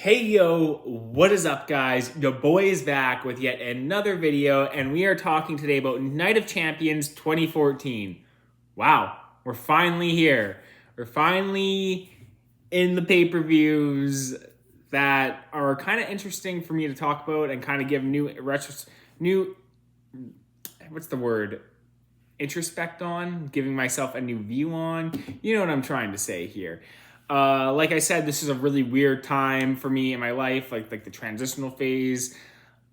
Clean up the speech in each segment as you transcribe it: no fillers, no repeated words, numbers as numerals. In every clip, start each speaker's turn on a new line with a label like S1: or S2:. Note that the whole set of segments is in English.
S1: Hey yo, what is up guys? Your boy is back with yet another video and we are talking today about Night of Champions 2014. Wow, we're finally here. We're finally in the pay-per-views that are kind of interesting for me to talk about and kind of give what's the word? Introspect on, giving myself a new view on. You know what I'm trying to say here. Like I said, this is a really weird time for me in my life, like the transitional phase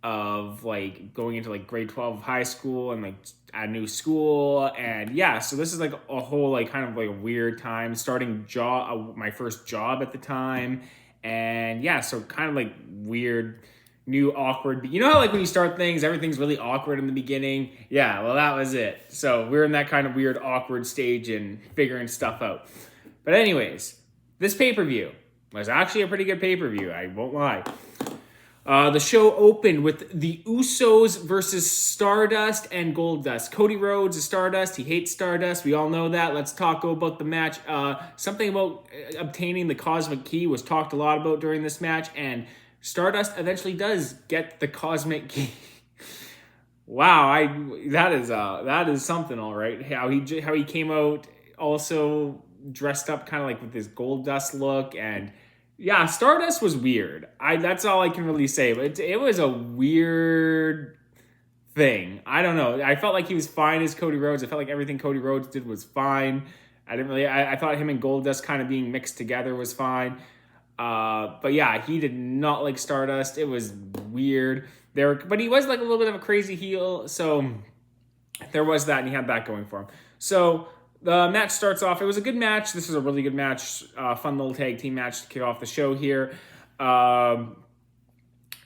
S1: of like going into like grade 12 of high school and like a new school. And yeah, so this is like a whole like kind of like a weird time, starting my first job at the time. And yeah, so kind of like weird, new, awkward. You know how like when you start things, everything's really awkward in the beginning? Yeah, well, that was it. So we're in that kind of weird, awkward stage and figuring stuff out. But anyways, this pay-per-view was actually a pretty good pay-per-view, I won't lie. The show opened with the Usos versus Stardust and Goldust. Cody Rhodes is Stardust. He hates Stardust. We all know that. Let's talk about the match. Something about obtaining the Cosmic Key was talked a lot about during this match, and Stardust eventually does get the Cosmic Key. Wow, that is something, all right. How he came out also dressed up kind of like with this Goldust look, and yeah, Stardust was weird. That's all I can really say, but it was a weird thing. I don't know. I felt like he was fine as Cody Rhodes. I felt like everything Cody Rhodes did was fine. I thought him and Goldust kind of being mixed together was fine. But yeah, he did not like Stardust. It was weird. But he was like a little bit of a crazy heel, so there was that, and he had that going for him. So the match starts off. It was a good match. This was a really good match. Fun little tag team match to kick off the show here.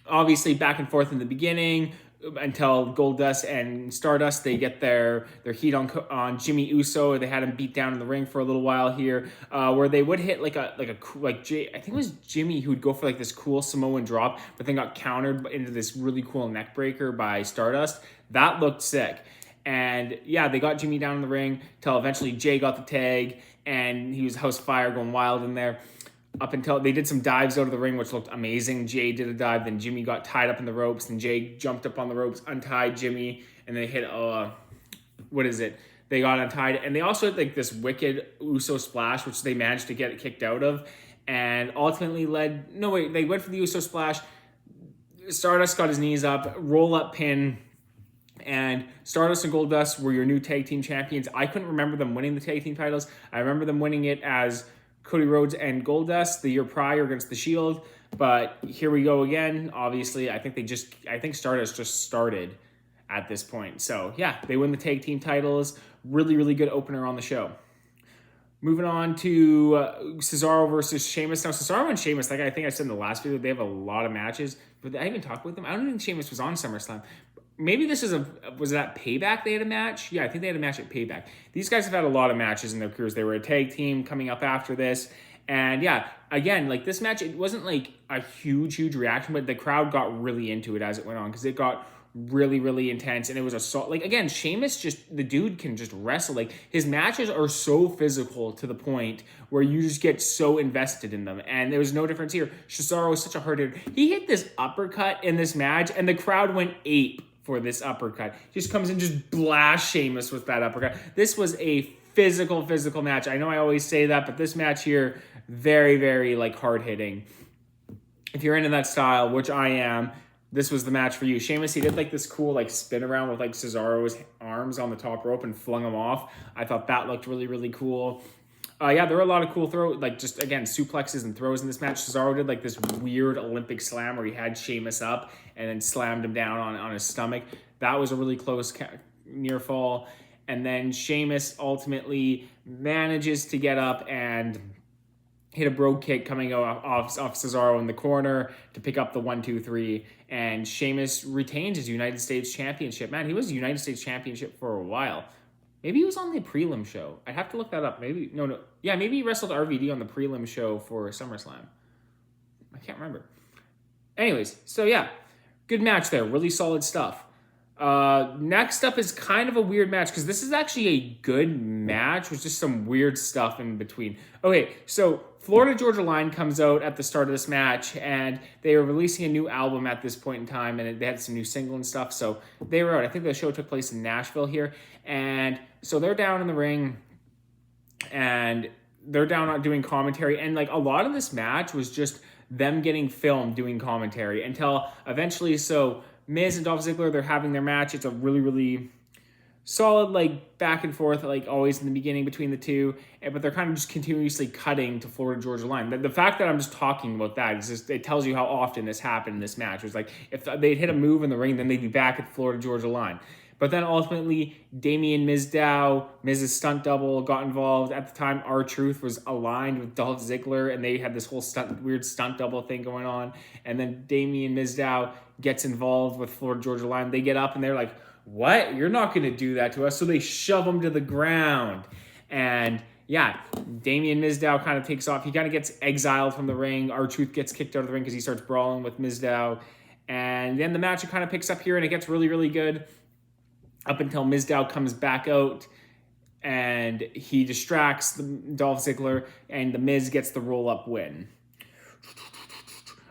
S1: Obviously, back and forth in the beginning until Goldust and Stardust, they get their heat on Jimmy Uso. They had him beat down in the ring for a little while here, where they would hit I think it was Jimmy who would go for like this cool Samoan drop, but then got countered into this really cool neck breaker by Stardust. That looked sick. And yeah, they got Jimmy down in the ring till eventually Jay got the tag, and he was House Fire going wild in there. Up until they did some dives out of the ring, which looked amazing. Jay did a dive, then Jimmy got tied up in the ropes, and Jay jumped up on the ropes, untied Jimmy, and they hit They got untied, and they also had like this wicked Uso splash, which they managed to get kicked out of, and ultimately they went for the Uso splash. Stardust got his knees up, roll up pin. And Stardust and Goldust were your new tag team champions. I couldn't remember them winning the tag team titles. I remember them winning it as Cody Rhodes and Goldust the year prior against the Shield. But here we go again. Obviously, I think Stardust just started at this point. So yeah, they win the tag team titles. Really, really good opener on the show. Moving on to Cesaro versus Sheamus. Now, Cesaro and Sheamus, like I think I said in the last video, they have a lot of matches. But I even talked with them. I don't think Sheamus was on SummerSlam. Maybe this was that Payback they had a match? Yeah, I think they had a match at Payback. These guys have had a lot of matches in their careers. They were a tag team coming up after this. And yeah, again, like this match, it wasn't like a huge reaction, but the crowd got really into it as it went on because it got really, really intense. And it was again, Sheamus the dude can just wrestle. Like his matches are so physical to the point where you just get so invested in them. And there was no difference here. Cesaro was such a hard hitter. He hit this uppercut in this match and the crowd went ape for this uppercut. Just comes and just blasts Sheamus with that uppercut. This was a physical match. I know I always say that, but this match here, very, very like hard hitting. If you're into that style, which I am, this was the match for you. Sheamus, he did like this cool like spin around with like Cesaro's arms on the top rope and flung him off. I thought that looked really, really cool. Yeah, there were a lot of cool just again, suplexes and throws in this match. Cesaro did like this weird Olympic slam where he had Sheamus up and then slammed him down on his stomach. That was a really close near fall. And then Sheamus ultimately manages to get up and hit a brogue kick coming off Cesaro in the corner to pick up the 1-2-3. And Sheamus retains his United States Championship. Man, he was United States Championship for a while. Maybe he was on the prelim show. I have to look that up. Maybe, no. Yeah, maybe he wrestled RVD on the prelim show for SummerSlam. I can't remember. Anyways, so yeah, good match there. Really solid stuff. Next up is kind of a weird match because this is actually a good match with just some weird stuff in between. Okay, so Florida Georgia Line comes out at the start of this match, and they were releasing a new album at this point in time, and they had some new single and stuff. So they were out. I think the show took place in Nashville here, and so they're down in the ring, and they're down doing commentary, and like a lot of this match was just them getting filmed doing commentary until eventually. So Miz and Dolph Ziggler, they're having their match. It's a really, really solid, like, back and forth, like always in the beginning between the two, but they're kind of just continuously cutting to Florida Georgia Line. The fact that I'm just talking about that is just, it tells you how often this happened in this match. It was like, if they'd hit a move in the ring, then they'd be back at Florida Georgia Line. But then ultimately, Damien Mizdow, Miz's stunt double, got involved. At the time, R-Truth was aligned with Dolph Ziggler, and they had this whole weird stunt double thing going on. And then Damien Mizdow gets involved with Florida Georgia Line. They get up, and they're like, what? You're not going to do that to us. So they shove him to the ground. And yeah, Damien Mizdow kind of takes off. He kind of gets exiled from the ring. R-Truth gets kicked out of the ring because he starts brawling with Mizdow. And then the match kind of picks up here, and it gets really, really good up until Mizdow comes back out and he distracts Dolph Ziggler, and the Miz gets the roll-up win.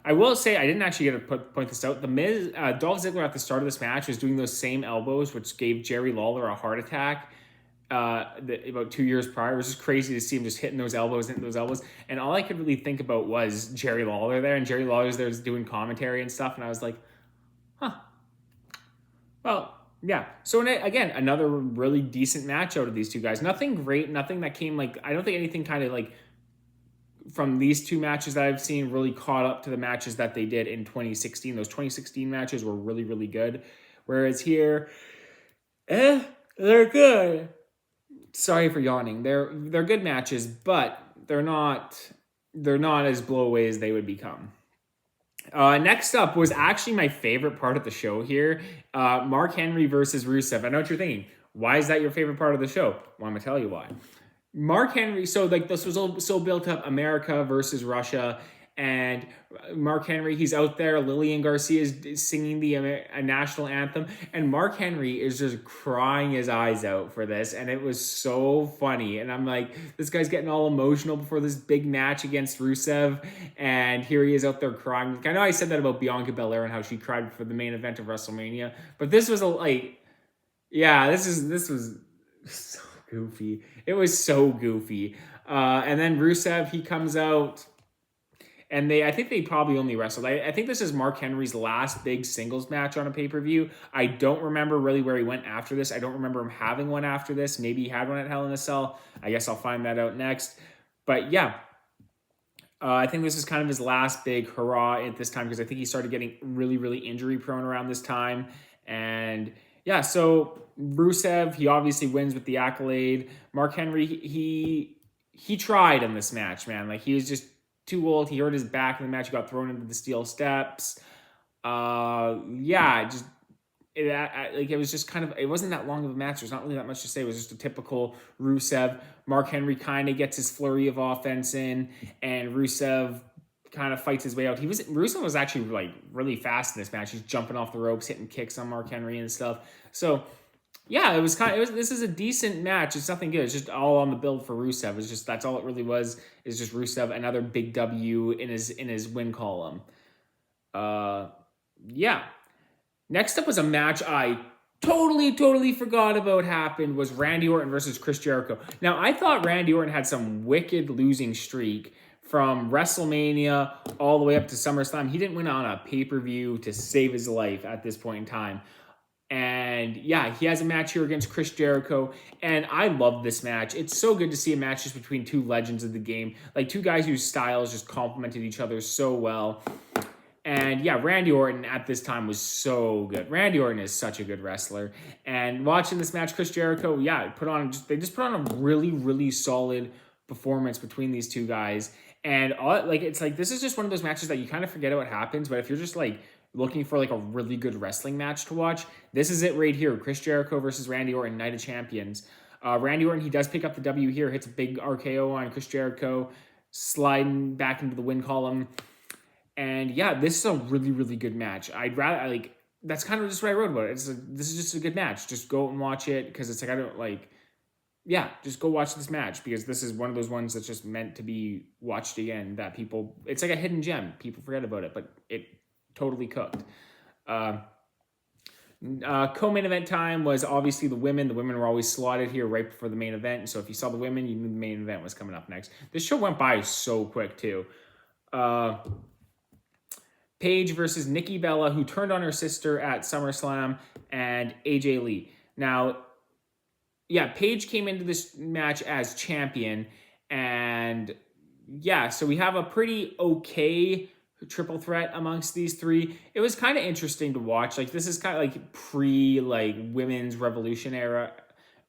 S1: I will say, I didn't actually get to point this out. The Miz, Dolph Ziggler at the start of this match was doing those same elbows, which gave Jerry Lawler a heart attack about 2 years prior. It was just crazy to see him just hitting those elbows. And all I could really think about was Jerry Lawler there. And Jerry Lawler's there doing commentary and stuff. And I was like, huh. Well, yeah. So again, another really decent match out of these two guys. Nothing great. Nothing that came like, I don't think anything kind of like from these two matches that I've seen really caught up to the matches that they did in 2016. Those 2016 matches were really, really good. Whereas here, they're good. Sorry for yawning. They're good matches, but they're not as blow-away as they would become. Next up was actually my favorite part of the show here. Mark Henry versus Rusev. I know what you're thinking. Why is that your favorite part of the show? Well, I'm going to tell you why. Mark Henry, so like this was all so built up, America versus Russia, and Mark Henry, he's out there, Lillian Garcia is singing a national anthem, and Mark Henry is just crying his eyes out for this, and it was so funny, and I'm like, this guy's getting all emotional before this big match against Rusev, and here he is out there crying. I know I said that about Bianca Belair and how she cried for the main event of WrestleMania, but this was this was so goofy. It was so goofy. And then Rusev, he comes out, and I think they probably only wrestled. I think this is Mark Henry's last big singles match on a pay-per-view. I don't remember really where he went after this. I don't remember him having one after this. Maybe he had one at Hell in a Cell. I guess I'll find that out next. But yeah, I think this is kind of his last big hurrah at this time, because I think he started getting really, really injury prone around this time. And yeah, so Rusev, he obviously wins with the accolade. Mark Henry, he tried in this match, man. Like, he was just too old. He hurt his back in the match. He got thrown into the steel steps. It was just kind of, it wasn't that long of a match. There's not really that much to say. It was just a typical Rusev. Mark Henry kind of gets his flurry of offense in, and Rusev kind of fights his way out. Rusev was actually like really fast in this match. He's jumping off the ropes, hitting kicks on Mark Henry and stuff. So yeah, this is a decent match. It's nothing good. It's just all on the build for Rusev. It's just, that's all it really was. It's just Rusev, another big W in his win column. Yeah. Next up was a match I totally forgot about happened, was Randy Orton versus Chris Jericho. Now, I thought Randy Orton had some wicked losing streak from WrestleMania all the way up to SummerSlam. He didn't win on a pay-per-view to save his life at this point in time. And yeah, he has a match here against Chris Jericho, and I love this match. It's so good to see a match just between two legends of the game, like two guys whose styles just complemented each other so well. And yeah, Randy Orton at this time was so good. Randy Orton is such a good wrestler. And watching this match, Chris Jericho, yeah, they just put on a really, really solid performance between these two guys. And this is just one of those matches that you kind of forget what happens, but if you're just like looking for like a really good wrestling match to watch, this is it right here. Chris Jericho versus Randy Orton, Night of Champions. Randy Orton, he does pick up the W here, hits a big RKO on Chris Jericho, sliding back into the win column. And yeah, this is a really, really good match. That's kind of just what I wrote about it. This is just a good match. Just go and watch it, because it's like, yeah, just go watch this match, because this is one of those ones that's just meant to be watched again, that people, it's like a hidden gem. People forget about it, but it totally cooked. Co-main event time was obviously the women. The women were always slotted here right before the main event. So if you saw the women, you knew the main event was coming up next. This show went by so quick too. Paige versus Nikki Bella, who turned on her sister at SummerSlam, and AJ Lee. Now, yeah, Paige came into this match as champion, and yeah, so we have a pretty okay triple threat amongst these three. It was kind of interesting to watch. Like, this is kind of like women's evolution era,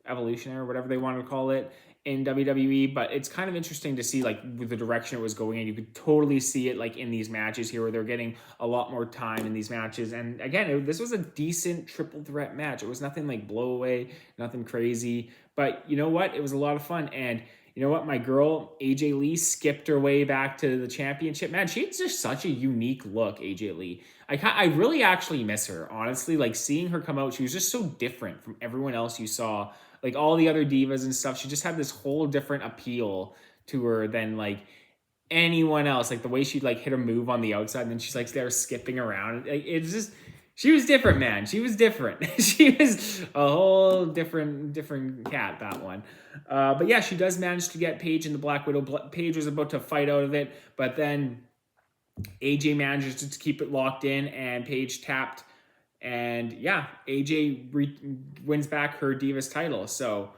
S1: whatever they want to call it in WWE, but it's kind of interesting to see like with the direction it was going in. You could totally see it like in these matches here, where they're getting a lot more time in these matches. And again, this was a decent triple threat match. It was nothing like blow away, nothing crazy, but you know what? It was a lot of fun. And you know what? My girl, AJ Lee, skipped her way back to the championship. Man, she's just such a unique look, AJ Lee. I really actually miss her, honestly. Like, seeing her come out, she was just so different from everyone else you saw. Like, all the other divas and stuff, she just had this whole different appeal to her than, like, anyone else. Like, the way she'd, like, hit a move on the outside, and then she's, like, there skipping around. Like, it's just... She was different, man. She was different. She was a whole different cat, that one. But yeah, she does manage to get Paige in the Black Widow. Paige was about to fight out of it, but then AJ manages to keep it locked in, and Paige tapped. And yeah, AJ wins back her Divas title. So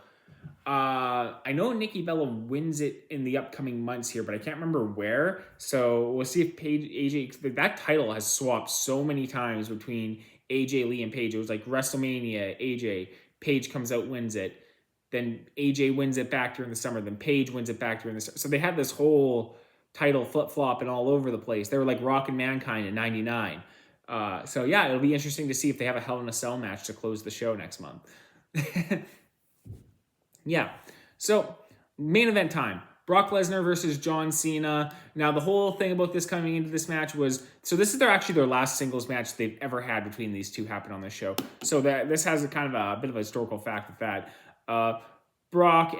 S1: I know Nikki Bella wins it in the upcoming months here, but I can't remember where. So we'll see if AJ, that title has swapped so many times between AJ Lee and Paige. It was like WrestleMania, AJ, Paige comes out, wins it. Then AJ wins it back during the summer. Then Paige wins it back during the summer. So they had this whole title flip-flopping all over the place. They were like Rockin' Mankind in 99. So yeah, it'll be interesting to see if they have a Hell in a Cell match to close the show next month. Yeah, so main event time. Brock Lesnar versus John Cena. Now, the whole thing about this coming into this match was, so this is their last singles match they've ever had between these two happen on this show. So that this has a kind of a bit of a historical fact with that. Brock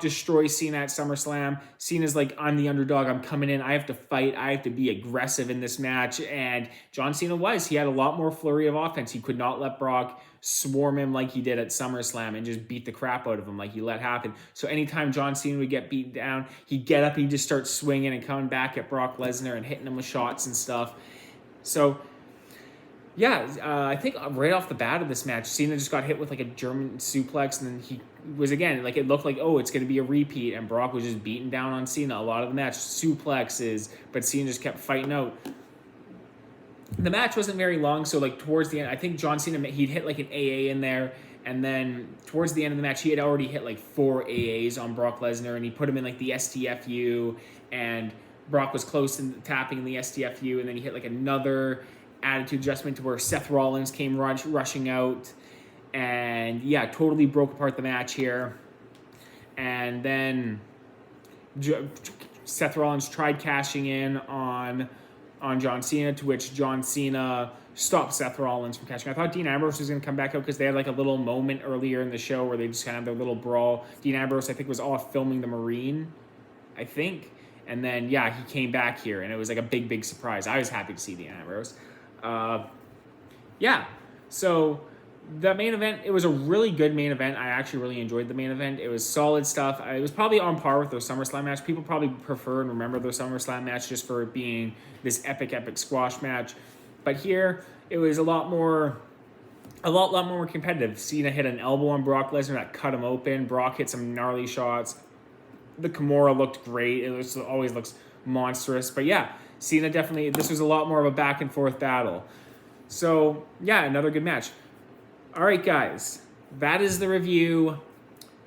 S1: destroys Cena at SummerSlam. Cena's like, I'm the underdog. I'm coming in. I have to fight. I have to be aggressive in this match. And John Cena he had a lot more flurry of offense. He could not let Brock swarm him like he did at SummerSlam and just beat the crap out of him like he let happen. So anytime John Cena would get beaten down, he'd get up and he'd just start swinging and coming back at Brock Lesnar and hitting him with shots and stuff. So yeah, I think right off the bat of this match, Cena just got hit with like a German suplex, and then he was, again, like, it looked like, oh, it's going to be a repeat, and Brock was just beating down on Cena a lot of the match, suplexes, but Cena just kept fighting out. The match wasn't very long, so like towards the end, I think John Cena, he'd hit like an AA in there, and then towards the end of the match, he had already hit like 4 AAs on Brock Lesnar, and he put him in like the STFU, and Brock was close to tapping the STFU, and then he hit like another attitude adjustment to where Seth Rollins came rushing out, and yeah, totally broke apart the match here. And then Seth Rollins tried cashing in on John Cena, to which John Cena stopped Seth Rollins from cashing. I thought Dean Ambrose was going to come back out because they had like a little moment earlier in the show where they just kind of had their little brawl. Dean Ambrose, I think, was off filming The Marine, I think. And then, yeah, he came back here, and it was like a big surprise. I was happy to see Dean Ambrose. Yeah, so the main event, it was a really good main event. I actually really enjoyed the main event. It was solid stuff. It was probably on par with their SummerSlam match. People probably prefer and remember their SummerSlam match just for it being this epic squash match. But here, it was a lot more competitive. Cena hit an elbow on Brock Lesnar that cut him open. Brock hit some gnarly shots. The Kimura looked great. It always looks monstrous. But yeah, Cena definitely, this was a lot more of a back and forth battle. So yeah, another good match. All right, guys, that is the review.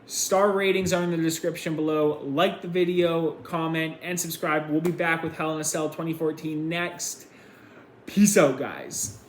S1: Star ratings are in the description below. Like the video, comment, and subscribe. We'll be back with Hell in a Cell 2014 next. Peace out, guys.